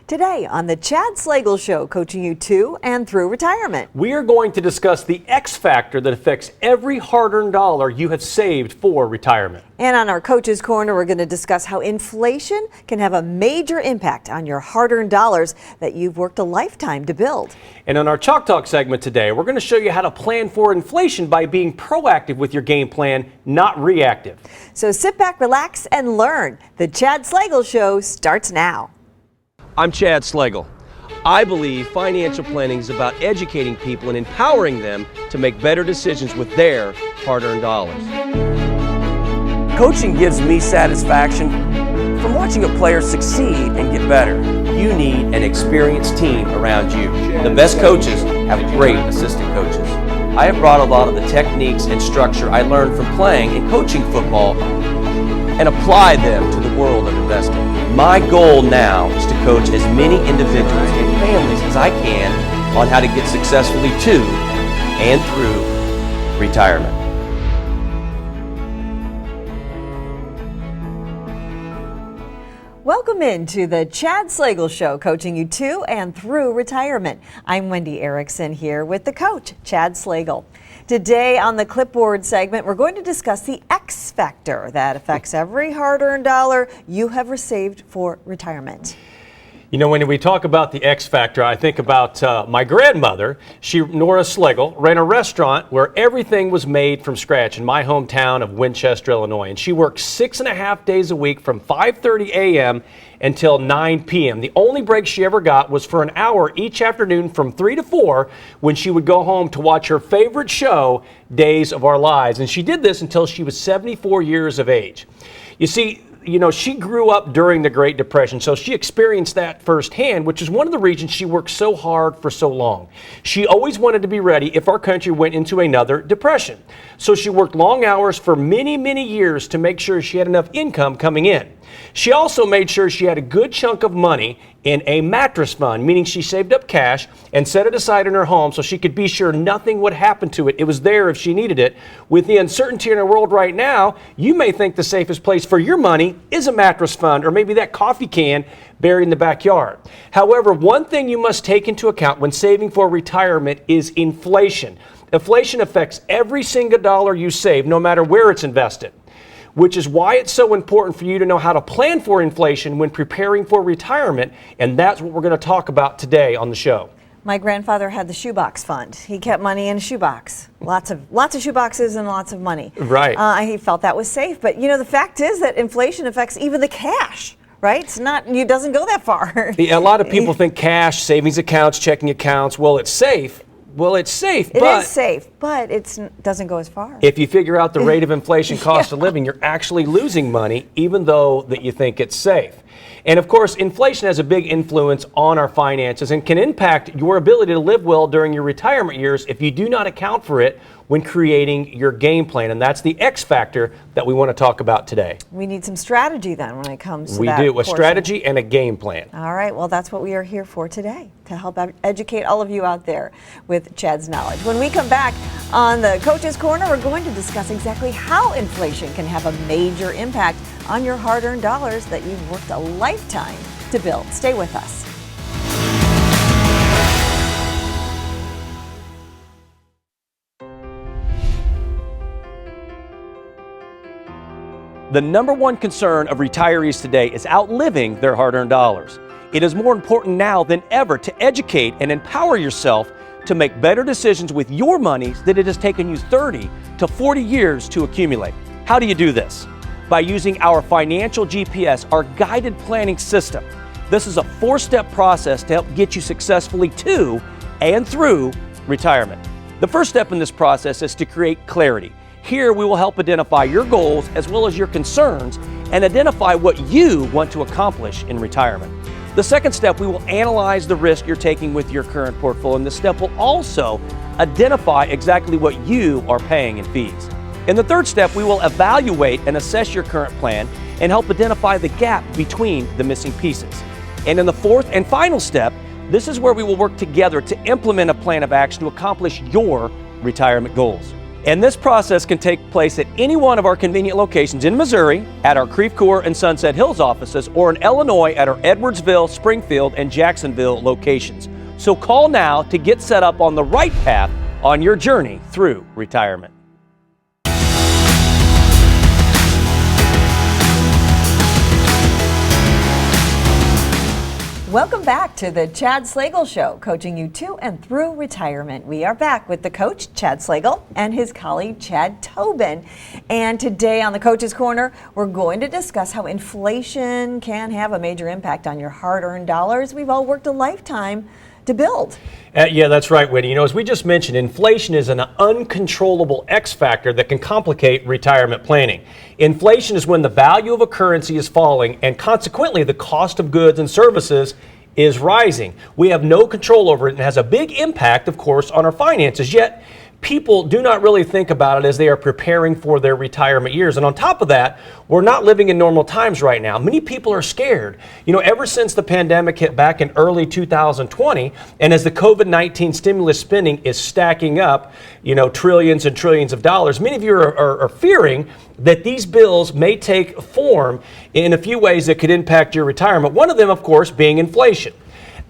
Today on the Chad Slagle Show, coaching you to and through retirement. We are going to discuss the X factor that affects every hard-earned dollar you have saved for retirement. And on our Coach's Corner, we're going to discuss how inflation can have a major impact on your hard-earned dollars that you've worked a lifetime to build. And on our Chalk Talk segment today, we're going to show you how to plan for inflation by being proactive with your game plan, not reactive. So sit back, relax, and learn. The Chad Slagle Show starts now. I'm Chad Slagle. I believe financial planning is about educating people and empowering them to make better decisions with their hard-earned dollars. Coaching gives me satisfaction from watching a player succeed and get better. You need an experienced team around you. The best coaches have great assistant coaches. I have brought a lot of the techniques and structure I learned from playing and coaching football and applied them to the world of investing. My goal now is to coach as many individuals and families as I can on how to get successfully to and through retirement. Welcome into the Chad Slagle Show, coaching you to and through retirement. I'm Wendy Erickson here with the coach, Chad Slagle. Today on the Clipboard segment, we're going to discuss the X factor that affects every hard-earned dollar you have received for retirement. You know, when we talk about the X factor, I think about my grandmother. Nora Slagle, ran a restaurant where everything was made from scratch in my hometown of Winchester, Illinois. And she worked 6.5 days a week from 5:30 a.m. until 9 p.m. The only break she ever got was for an hour each afternoon from 3 to 4 when she would go home to watch her favorite show, Days of Our Lives. And she did this until she was 74 years of age. You see, she grew up during the Great Depression, so she experienced that firsthand, which is one of the reasons she worked so hard for so long. She always wanted to be ready if our country went into another depression. So she worked long hours for many, many years to make sure she had enough income coming in. She also made sure she had a good chunk of money in a mattress fund, meaning she saved up cash and set it aside in her home so she could be sure nothing would happen to it. It was there if she needed it. With the uncertainty in our world right now, you may think the safest place for your money is a mattress fund or maybe that coffee can buried in the backyard. However, one thing you must take into account when saving for retirement is inflation. Inflation affects every single dollar you save, no matter where it's invested, which is why it's so important for you to know how to plan for inflation when preparing for retirement, and that's what we're going to talk about today on the show. My grandfather had the shoebox fund. He kept money in a shoebox. Lots of shoeboxes and lots of money. Right. He felt that was safe, but the fact is that inflation affects even the cash. Right? It doesn't go that far. A lot of people think cash, savings accounts, checking accounts, it's safe. Well, it's safe, but it is safe, but it doesn't go as far. If you figure out the rate of inflation, cost of living, you're actually losing money, even though that you think it's safe. And of course, inflation has a big influence on our finances and can impact your ability to live well during your retirement years if you do not account for it when creating your game plan. And that's the X factor that we want to talk about today. We need some strategy then when it comes to that. We do, a strategy and a game plan. All right, well, that's what we are here for today, to help educate all of you out there with Chad's knowledge. When we come back on the Coach's Corner, we're going to discuss exactly how inflation can have a major impact on your hard-earned dollars that you've worked a lifetime to build. Stay with us. The number one concern of retirees today is outliving their hard-earned dollars. It is more important now than ever to educate and empower yourself to make better decisions with your money than it has taken you 30 to 40 years to accumulate. How do you do this? By using our Financial GPS, our guided planning system. This is a 4-step process to help get you successfully to and through retirement. The first step in this process is to create clarity. Here we will help identify your goals as well as your concerns and identify what you want to accomplish in retirement. The second step, we will analyze the risk you're taking with your current portfolio, and this step will also identify exactly what you are paying in fees. In the third step, we will evaluate and assess your current plan and help identify the gap between the missing pieces. And in the fourth and final step, this is where we will work together to implement a plan of action to accomplish your retirement goals. And this process can take place at any one of our convenient locations in Missouri, at our Creve Coeur and Sunset Hills offices, or in Illinois at our Edwardsville, Springfield, and Jacksonville locations. So call now to get set up on the right path on your journey through retirement. Welcome back to the Chad Slagle Show, coaching you to and through retirement. We are back with the coach, Chad Slagle, and his colleague, Chad Tobin. And today on the Coach's Corner, we're going to discuss how inflation can have a major impact on your hard-earned dollars we've all worked a lifetime to build. Yeah, that's right, Wendy. You know, as we just mentioned, inflation is an uncontrollable X factor that can complicate retirement planning. Inflation is when the value of a currency is falling and consequently the cost of goods and services is rising. We have no control over it and it has a big impact, of course, on our finances. Yet, people do not really think about it as they are preparing for their retirement years. And on top of that, we're not living in normal times right now. Many people are scared. You know, ever since the pandemic hit back in early 2020, and as the COVID-19 stimulus spending is stacking up, you know, trillions and trillions of dollars, many of you are fearing that these bills may take form in a few ways that could impact your retirement. One of them, of course, being inflation,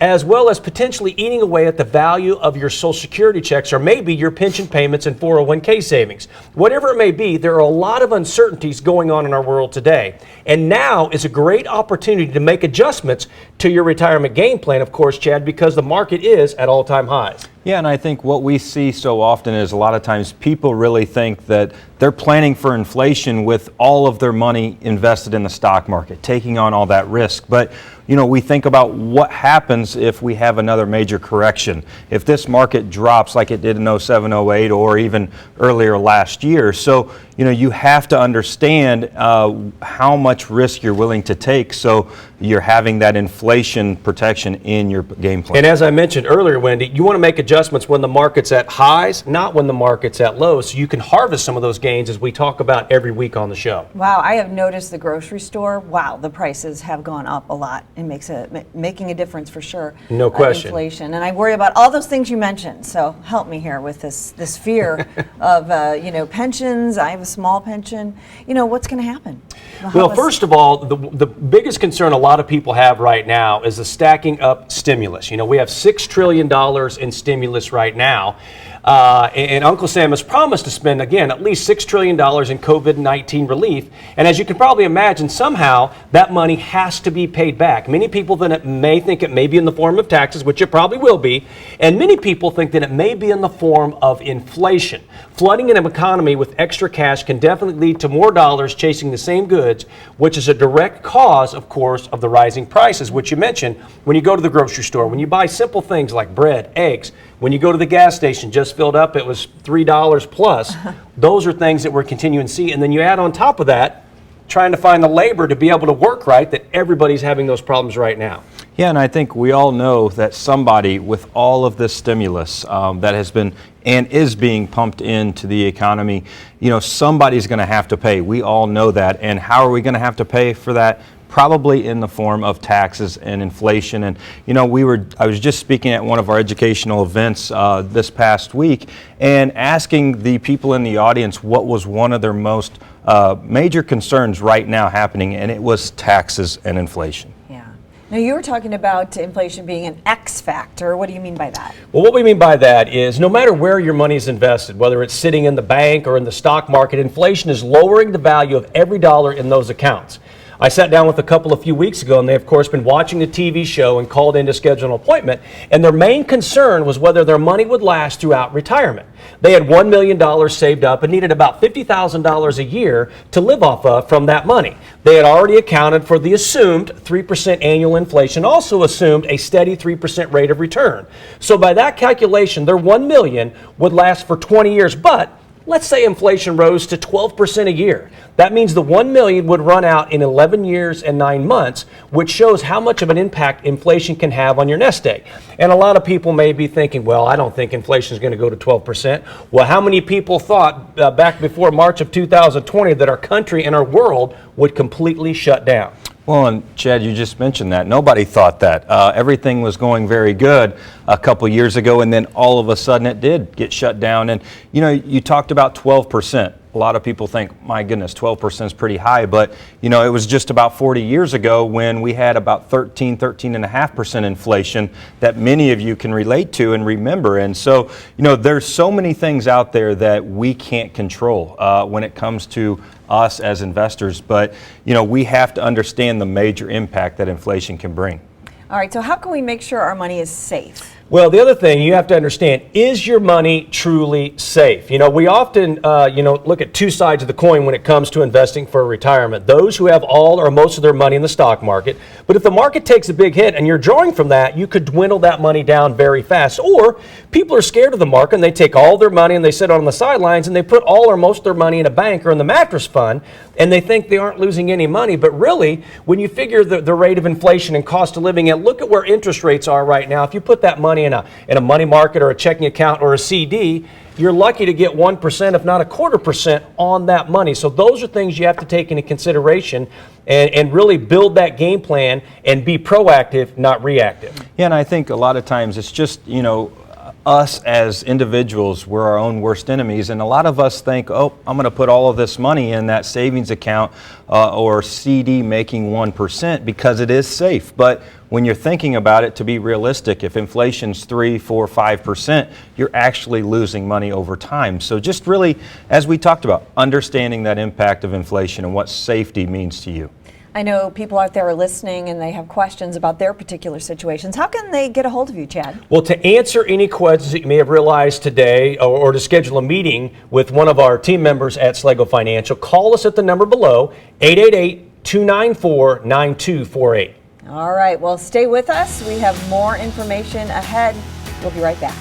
as well as potentially eating away at the value of your Social Security checks or maybe your pension payments and 401k savings. Whatever it may be, there are a lot of uncertainties going on in our world today. And now is a great opportunity to make adjustments to your retirement game plan, of course, Chad, because the market is at all-time highs. Yeah, and I think what we see so often is a lot of times people really think that they're planning for inflation with all of their money invested in the stock market, taking on all that risk. But, you know, we think about what happens if we have another major correction. If this market drops like it did in 07, 08, or even earlier last year. So, you know, you have to understand how much risk you're willing to take so you're having that inflation protection in your game plan. And as I mentioned earlier, Wendy, you want to make adjustments when the market's at highs, not when the market's at lows, so you can harvest some of those gains as we talk about every week on the show. Wow, I have noticed the grocery store, wow, the prices have gone up a lot. It makes making a difference for sure. No question. Inflation. And I worry about all those things you mentioned. So help me here with this fear of, you know, pensions. I have a small pension. You know, what's going to happen? Well, first of all, the biggest concern a lot of people have right now is the stacking up stimulus. You know, we have $6 trillion in stimulus right now. And Uncle Sam has promised to spend, again, at least $6 trillion in COVID-19 relief. And as you can probably imagine, somehow that money has to be paid back. Many people may think it may be in the form of taxes, which it probably will be. And many people think that it may be in the form of inflation. Flooding an economy with extra cash can definitely lead to more dollars chasing the same goods, which is a direct cause, of course, of the rising prices, which you mentioned when you go to the grocery store, when you buy simple things like bread, eggs, when you go to the gas station, just filled up, it was $3 plus. Those are things that we're continuing to see. And then you add on top of that, trying to find the labor to be able to work right, that everybody's having those problems right now. Yeah, and I think we all know that somebody with all of this stimulus that has been and is being pumped into the economy, you know, somebody's going to have to pay. We all know that. And how are we going to have to pay for that? Probably in the form of taxes and inflation. And, you know, I was just speaking at one of our educational events this past week and asking the people in the audience what was one of their most major concerns right now happening, and it was taxes and inflation. Yeah. Now, you were talking about inflation being an X factor. What do you mean by that? Well, what we mean by that is no matter where your money is invested, whether it's sitting in the bank or in the stock market, inflation is lowering the value of every dollar in those accounts. I sat down with a couple a few weeks ago, and they, of course, been watching the TV show and called in to schedule an appointment, and their main concern was whether their money would last throughout retirement. They had $1 million saved up and needed about $50,000 a year to live off of from that money. They had already accounted for the assumed 3% annual inflation, also assumed a steady 3% rate of return. So by that calculation, their $1 million would last for 20 years, but let's say inflation rose to 12% a year. That means the $1 million would run out in 11 years and 9 months, which shows how much of an impact inflation can have on your nest egg. And a lot of people may be thinking, well, I don't think inflation is going to go to 12%. Well, how many people thought back before March of 2020 that our country and our world would completely shut down? Well, and Chad, you just mentioned that. Nobody thought that. Everything was going very good a couple years ago, and then all of a sudden it did get shut down. And, you know, you talked about 12%. A lot of people think, my goodness, 12% is pretty high, but, you know, it was just about 40 years ago when we had about 13.5% inflation that many of you can relate to and remember. And so, you know, there's so many things out there that we can't control when it comes to us as investors, but, you know, we have to understand the major impact that inflation can bring. All right, so how can we make sure our money is safe? Well, the other thing you have to understand, is your money truly safe? You know, we often, look at two sides of the coin when it comes to investing for retirement. Those who have all or most of their money in the stock market. But if the market takes a big hit and you're drawing from that, you could dwindle that money down very fast. Or people are scared of the market and they take all their money and they sit on the sidelines and they put all or most of their money in a bank or in the mattress fund and they think they aren't losing any money. But really, when you figure the rate of inflation and cost of living, and look at where interest rates are right now, if you put that money in a money market or a checking account or a CD, you're lucky to get 1%, if not 0.25% on that money. So those are things you have to take into consideration and really build that game plan and be proactive, not reactive. Yeah, and I think a lot of times it's just, you know, us as individuals, we're our own worst enemies, and a lot of us think, oh, I'm going to put all of this money in that savings account or CD making 1% because it is safe. But when you're thinking about it, to be realistic, if inflation's 3, 4, 5%, you're actually losing money over time. So just really, as we talked about, understanding that impact of inflation and what safety means to you. I know people out there are listening and they have questions about their particular situations. How can they get a hold of you, Chad? Well, to answer any questions that you may have realized today or to schedule a meeting with one of our team members at Schlegel Financial, call us at the number below, 888-294-9248. All right, well, stay with us. We have more information ahead. We'll be right back.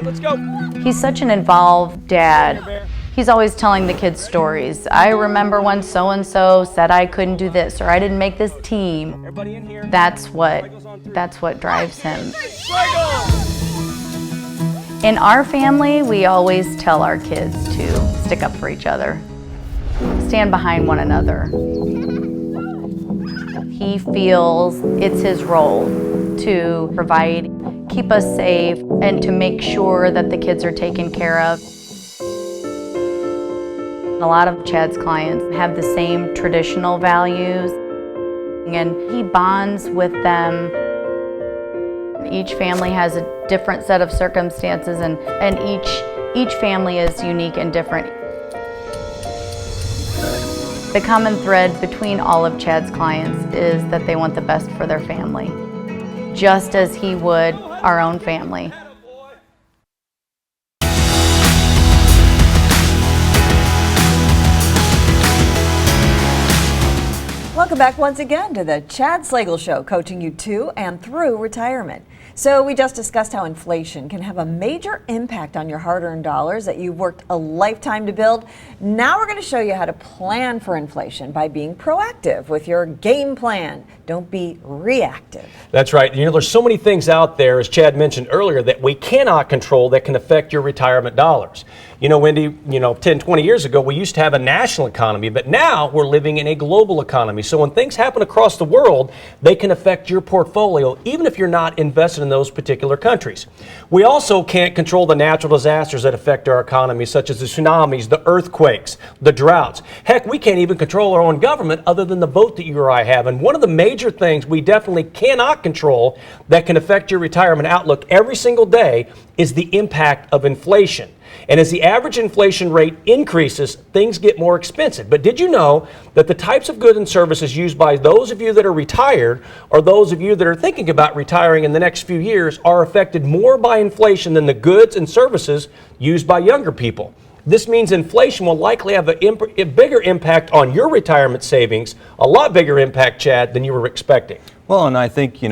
Let's go. He's such an involved dad. He's always telling the kids stories. I remember when so-and-so said I couldn't do this or I didn't make this team. That's what drives him. In our family, we always tell our kids to stick up for each other, stand behind one another. He feels it's his role to provide, keep us safe, and to make sure that the kids are taken care of. A lot of Chad's clients have the same traditional values, and he bonds with them. Each family has a different set of circumstances, and each family is unique and different. The common thread between all of Chad's clients is that they want the best for their family, just as he would our own family. Welcome back once again to the Chad Slagle Show, coaching you to and through retirement. So we just discussed how inflation can have a major impact on your hard-earned dollars that you've worked a lifetime to build. Now we're going to show you how to plan for inflation by being proactive with your game plan. Don't be reactive. That's right. You know, there's so many things out there, as Chad mentioned earlier, that we cannot control that can affect your retirement dollars. You know, Wendy, 10, 20 years ago, we used to have a national economy, but now we're living in a global economy. So when things happen across the world, they can affect your portfolio, even if you're not invested in those particular countries. We also can't control the natural disasters that affect our economy, such as the tsunamis, the earthquakes, the droughts. Heck, we can't even control our own government other than the vote that you or I have. And one of the major things we definitely cannot control that can affect your retirement outlook every single day is the impact of inflation. And as the average inflation rate increases, things get more expensive. But did you know that the types of goods and services used by those of you that are retired or those of you that are thinking about retiring in the next few years are affected more by inflation than the goods and services used by younger people? This means inflation will likely have a bigger impact on your retirement savings, a lot bigger impact, Chad, than you were expecting. Well, and I think,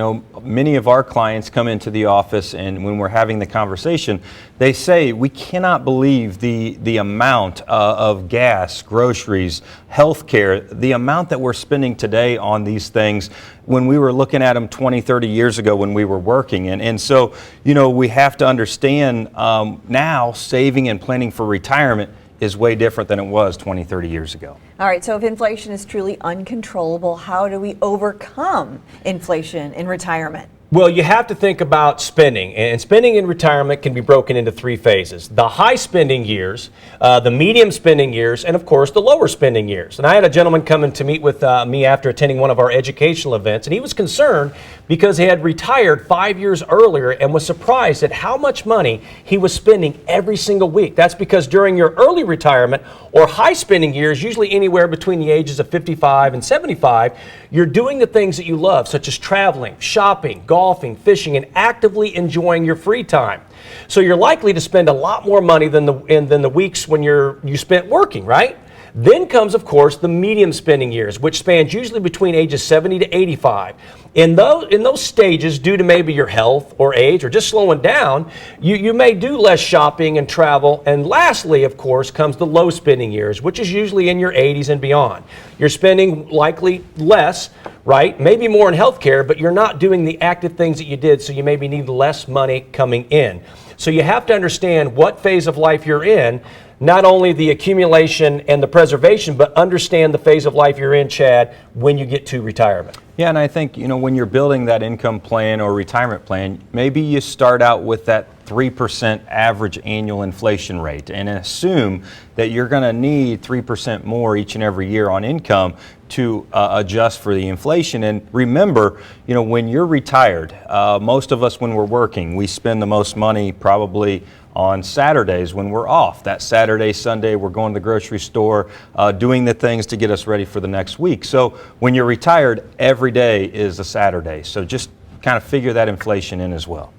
many of our clients come into the office, and when we're having the conversation, they say, we cannot believe the amount of gas, groceries, healthcare, the amount that we're spending today on these things when we were looking at them 20, 30 years ago when we were working. And so, we have to understand now saving and planning for retirement is way different than it was 20, 30 years ago. All right, so if inflation is truly uncontrollable, how do we overcome inflation in retirement? Well, you have to think about spending, and spending in retirement can be broken into three phases. The high spending years, the medium spending years, and of course the lower spending years. And I had a gentleman come in to meet with me after attending one of our educational events, and he was concerned because he had retired 5 years earlier and was surprised at how much money he was spending every single week. That's because during your early retirement or high spending years, usually anywhere between the ages of 55 and 75, you're doing the things that you love, such as traveling, shopping, golfing, fishing, and actively enjoying your free time. So you're likely to spend a lot more money than the weeks when you spent working, right? Then comes, of course, the medium spending years, which spans usually between ages 70 to 85. In those stages, due to maybe your health or age or just slowing down, you may do less shopping and travel. And lastly, of course, comes the low spending years, which is usually in your 80s and beyond. You're spending likely less, right? Maybe more in healthcare, but you're not doing the active things that you did, so you maybe need less money coming in. So you have to understand what phase of life you're in, not only the accumulation and the preservation, but understand the phase of life you're in, Chad, when you get to retirement. Yeah, and I think, when you're building that income plan or retirement plan, maybe you start out with that 3% average annual inflation rate and assume that you're going to need 3% more each and every year on income to adjust for the inflation. And remember, when you're retired, most of us when we're working, we spend the most money probably on Saturdays when we're off. That Saturday, Sunday, we're going to the grocery store, doing the things to get us ready for the next week. So when you're retired, every day is a Saturday. So just kind of figure that inflation in as well.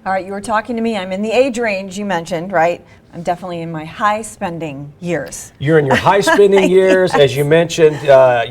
All right, you were talking to me. I'm in the age range you mentioned, right? I'm definitely in my high spending years. You're in your high spending years, as you mentioned.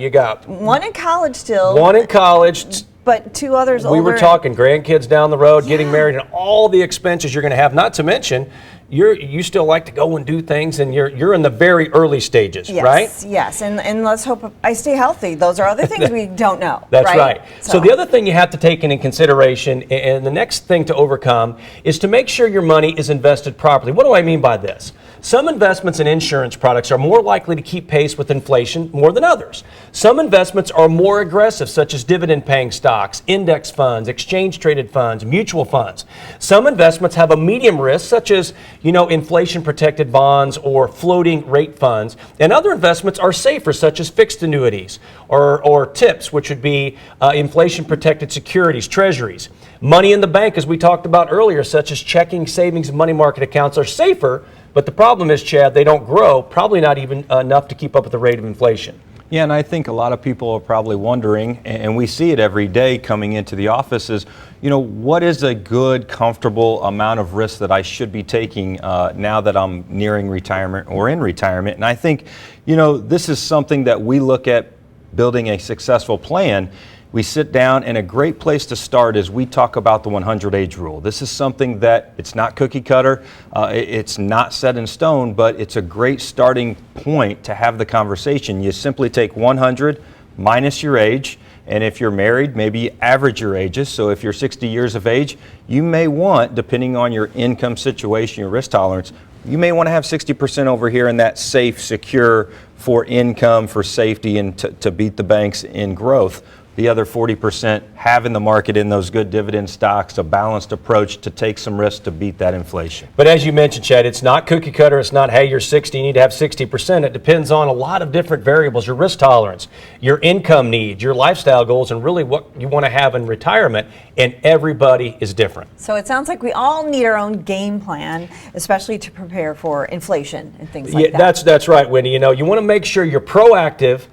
You got one in college still. One in college. But two others older. We were talking grandkids down the road, getting married, and all the expenses you're going to have. Not to mention, you still like to go and do things, and you're in the very early stages, right? Yes, and let's hope I stay healthy. Those are other things we don't know. That's right. So the other thing you have to take into consideration, and the next thing to overcome, is to make sure your money is invested properly. What do I mean by this? Some investments in insurance products are more likely to keep pace with inflation more than others. Some investments are more aggressive, such as dividend-paying stocks, index funds, exchange-traded funds, mutual funds. Some investments have a medium risk, such as inflation-protected bonds or floating rate funds. And other investments are safer, such as fixed annuities or TIPS, which would be inflation-protected securities, treasuries. Money in the bank, as we talked about earlier, such as checking, savings, and money market accounts are safer. But the problem is, Chad, they don't grow, probably not even enough to keep up with the rate of inflation. Yeah, and I think a lot of people are probably wondering, and we see it every day coming into the offices, what is a good, comfortable amount of risk that I should be taking now that I'm nearing retirement or in retirement? And I think, this is something that we look at building a successful plan. We sit down, and a great place to start is we talk about the 100 age rule. This is something that it's not cookie cutter, it's not set in stone, but it's a great starting point to have the conversation. You simply take 100 minus your age, and if you're married, maybe average your ages. So if you're 60 years of age, you may want, depending on your income situation, your risk tolerance, you may want to have 60% over here in that safe, secure for income, for safety, and to beat the banks in growth. The other 40% have in the market in those good dividend stocks, a balanced approach to take some risk to beat that inflation. But as you mentioned, Chad, it's not cookie cutter. It's not, hey, you're 60, you need to have 60%. It depends on a lot of different variables, your risk tolerance, your income needs, your lifestyle goals, and really what you want to have in retirement. And everybody is different. So it sounds like we all need our own game plan, especially to prepare for inflation and things like that. That's right, Wendy. You want to make sure you're proactive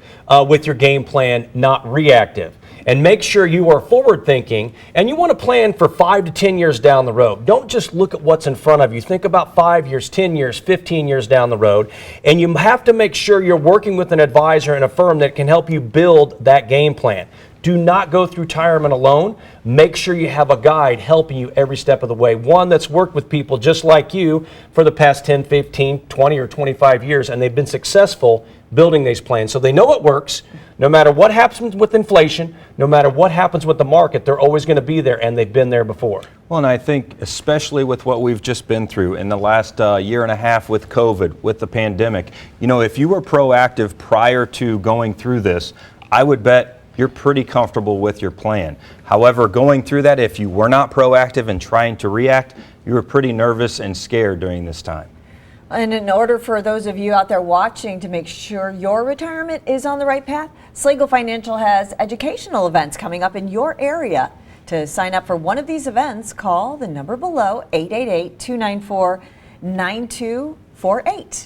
with your game plan, not reactive. And make sure you are forward thinking, and you want to plan for 5 to 10 years down the road. Don't just look at what's in front of you. Think about 5 years, 10 years, 15 years down the road. And you have to make sure you're working with an advisor and a firm that can help you build that game plan. Do not go through retirement alone. Make sure you have a guide helping you every step of the way. One that's worked with people just like you for the past 10, 15, 20, or 25 years, and they've been successful building these plans. So they know it works. No matter what happens with inflation, no matter what happens with the market, they're always going to be there, and they've been there before. Well, and I think especially with what we've just been through in the last year and a half with COVID, with the pandemic, if you were proactive prior to going through this, I would bet you're pretty comfortable with your plan. However, going through that, if you were not proactive and trying to react, you were pretty nervous and scared during this time. And in order for those of you out there watching to make sure your retirement is on the right path, Slagle Financial has educational events coming up in your area. To sign up for one of these events, call the number below, 888-294-9248.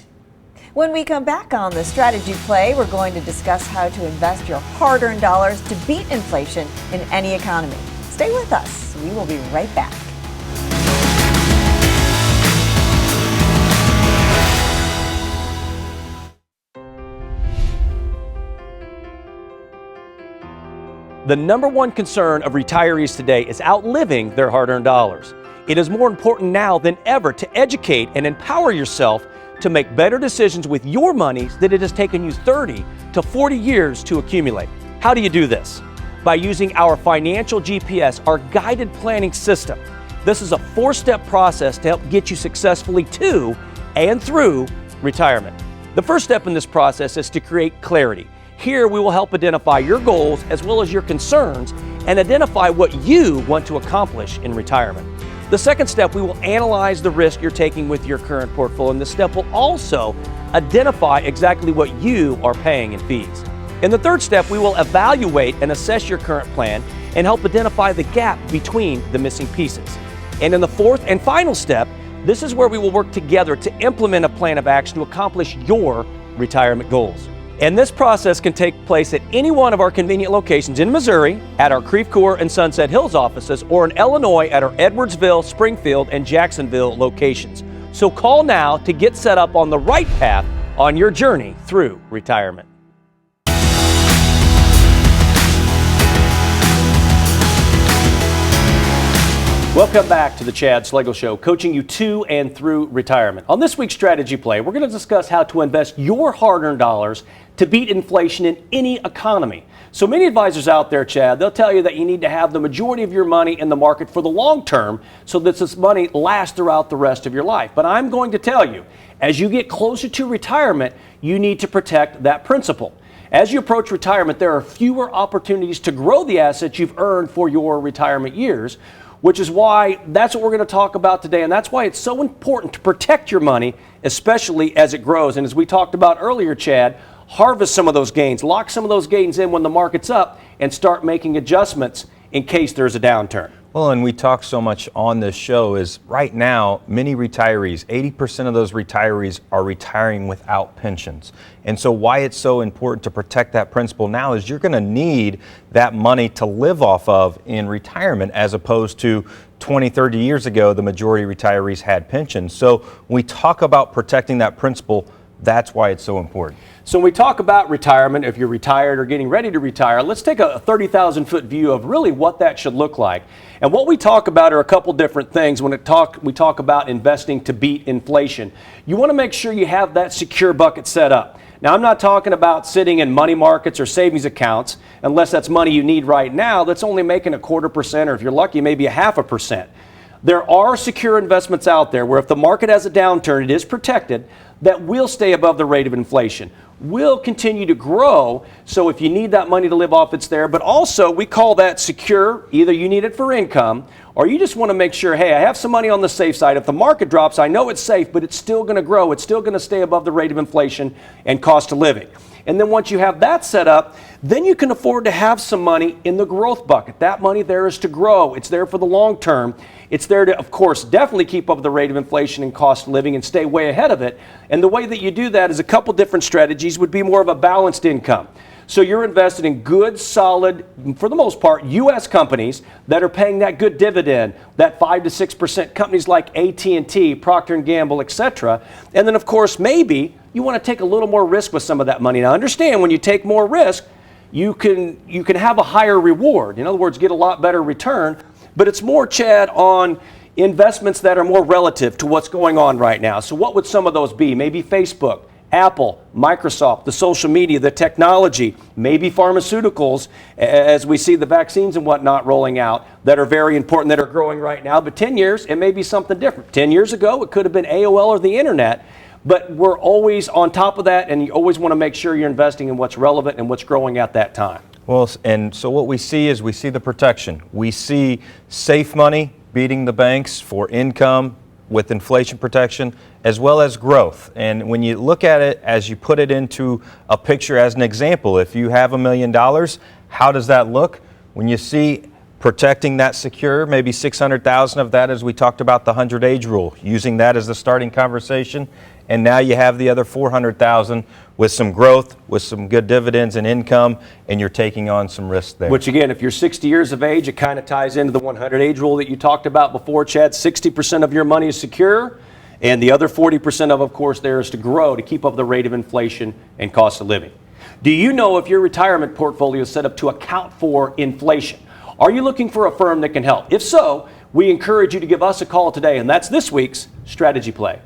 When we come back on the Strategy Play, we're going to discuss how to invest your hard-earned dollars to beat inflation in any economy. Stay with us. We will be right back. The number one concern of retirees today is outliving their hard-earned dollars. It is more important now than ever to educate and empower yourself to make better decisions with your money than it has taken you 30 to 40 years to accumulate. How do you do this? By using our Financial GPS, our guided planning system. This is a 4-step process to help get you successfully to and through retirement. The first step in this process is to create clarity. Here we will help identify your goals as well as your concerns and identify what you want to accomplish in retirement. The second step, we will analyze the risk you're taking with your current portfolio, and this step will also identify exactly what you are paying in fees. In the third step, we will evaluate and assess your current plan and help identify the gap between the missing pieces. And in the fourth and final step, this is where we will work together to implement a plan of action to accomplish your retirement goals. And this process can take place at any one of our convenient locations in Missouri, at our Creve Coeur and Sunset Hills offices, or in Illinois at our Edwardsville, Springfield, and Jacksonville locations. So call now to get set up on the right path on your journey through retirement. Welcome back to the Chad Slagle Show, coaching you to and through retirement. On this week's Strategy Play, we're going to discuss how to invest your hard-earned dollars to beat inflation in any economy. So many advisors out there, Chad, they'll tell you that you need to have the majority of your money in the market for the long term so that this money lasts throughout the rest of your life. But I'm going to tell you, as you get closer to retirement, you need to protect that principle. As you approach retirement, there are fewer opportunities to grow the assets you've earned for your retirement years, which is why that's what we're going to talk about today. And that's why it's so important to protect your money, especially as it grows. And as we talked about earlier, Chad, harvest some of those gains, lock some of those gains in when the market's up, and start making adjustments in case there's a downturn. Well, and we talk so much on this show is right now, many retirees, 80% of those retirees are retiring without pensions. And so why it's so important to protect that principle now is you're going to need that money to live off of in retirement as opposed to 20, 30 years ago, the majority of retirees had pensions. So when we talk about protecting that principle, that's why it's so important. So when we talk about retirement, if you're retired or getting ready to retire, let's take a 30,000-foot view of really what that should look like. And what we talk about are a couple different things when we talk about investing to beat inflation. You want to make sure you have that secure bucket set up. Now, I'm not talking about sitting in money markets or savings accounts, unless that's money you need right now that's only making 0.25%, or if you're lucky, maybe 0.5%. There are secure investments out there where if the market has a downturn, it is protected, that will stay above the rate of inflation, will continue to grow. So if you need that money to live off, it's there. But also, we call that secure. Either you need it for income, or you just want to make sure, hey, I have some money on the safe side. If the market drops, I know it's safe, but it's still going to grow. It's still going to stay above the rate of inflation and cost of living. And then once you have that set up, then you can afford to have some money in the growth bucket. That money there is to grow. It's there for the long term. It's there to, of course, definitely keep up with the rate of inflation and cost of living and stay way ahead of it. And the way that you do that is a couple different strategies would be more of a balanced income. So you're invested in good, solid, for the most part, U.S. companies that are paying that good dividend, that 5 to 6%, companies like AT&T, Procter & Gamble, etc. And then, of course, maybe you want to take a little more risk with some of that money. Now, understand, when you take more risk, you can have a higher reward. In other words, get a lot better return. But it's more, Chad, on investments that are more relative to what's going on right now. So what would some of those be? Maybe Facebook, Apple, Microsoft, the social media, the technology, maybe pharmaceuticals, as we see the vaccines and whatnot rolling out that are very important, that are growing right now. But 10 years, it may be something different. 10 years ago, it could have been AOL or the internet. But we're always on top of that, and you always want to make sure you're investing in what's relevant and what's growing at that time. Well, and so what we see is we see the protection. We see safe money beating the banks for income with inflation protection, as well as growth. And when you look at it as you put it into a picture as an example, if you have $1 million, how does that look? When you see protecting that secure, maybe 600,000 of that, as we talked about the 100 age rule, using that as the starting conversation. And now you have the other 400,000 with some growth, with some good dividends and income, and you're taking on some risk there. Which again, if you're 60 years of age, it kind of ties into the 100 age rule that you talked about before, Chad. 60% of your money is secure, and the other 40% of course, there is to grow to keep up the rate of inflation and cost of living. Do you know if your retirement portfolio is set up to account for inflation? Are you looking for a firm that can help? If so, we encourage you to give us a call today, and that's this week's Strategy Play.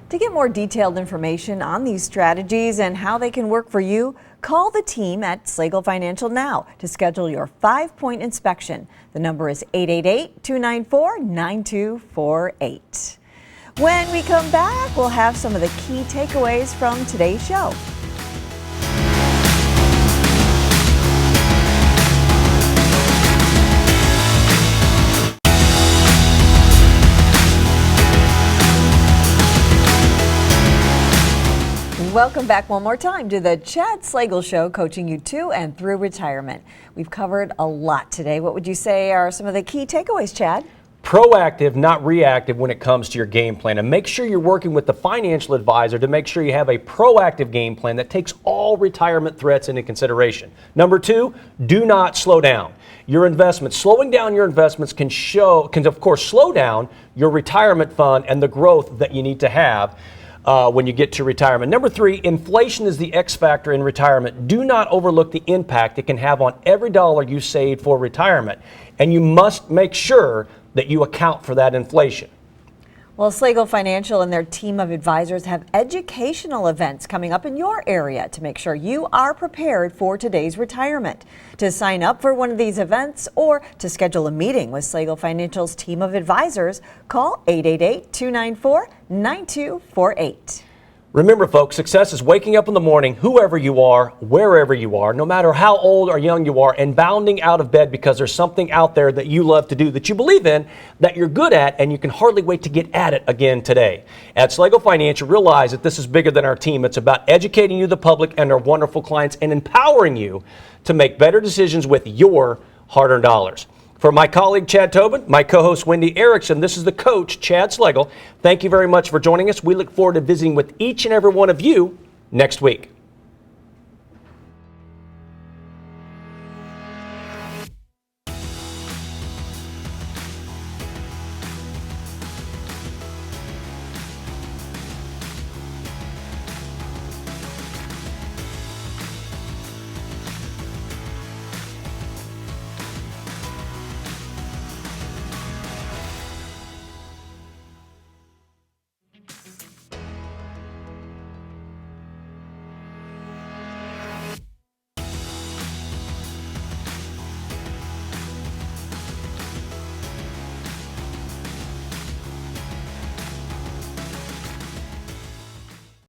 To get more detailed information on these strategies and how they can work for you, call the team at Slagle Financial now to schedule your 5-point inspection. The number is 888-294-9248. When we come back, we'll have some of the key takeaways from today's show. Welcome back one more time to the Chad Slagle Show, coaching you to and through retirement. We've covered a lot today. What would you say are some of the key takeaways, Chad? Proactive, not reactive when it comes to your game plan. And make sure you're working with the financial advisor to make sure you have a proactive game plan that takes all retirement threats into consideration. Number 2, do not slow down your investments. Slowing down your investments can of course slow down your retirement fund and the growth that you need to have when you get to retirement. Number 3, inflation is the X factor in retirement. Do not overlook the impact it can have on every dollar you save for retirement. And you must make sure that you account for that inflation. Well, Slagle Financial and their team of advisors have educational events coming up in your area to make sure you are prepared for today's retirement. To sign up for one of these events or to schedule a meeting with Slagle Financial's team of advisors, call 888-294-9248. Remember, folks, success is waking up in the morning, whoever you are, wherever you are, no matter how old or young you are, and bounding out of bed because there's something out there that you love to do, that you believe in, that you're good at, and you can hardly wait to get at it again today. At Slagle Financial, realize that this is bigger than our team. It's about educating you, the public, and our wonderful clients, and empowering you to make better decisions with your hard-earned dollars. For my colleague Chad Tobin, my co-host Wendy Erickson, this is the coach, Chad Slagle. Thank you very much for joining us. We look forward to visiting with each and every one of you next week.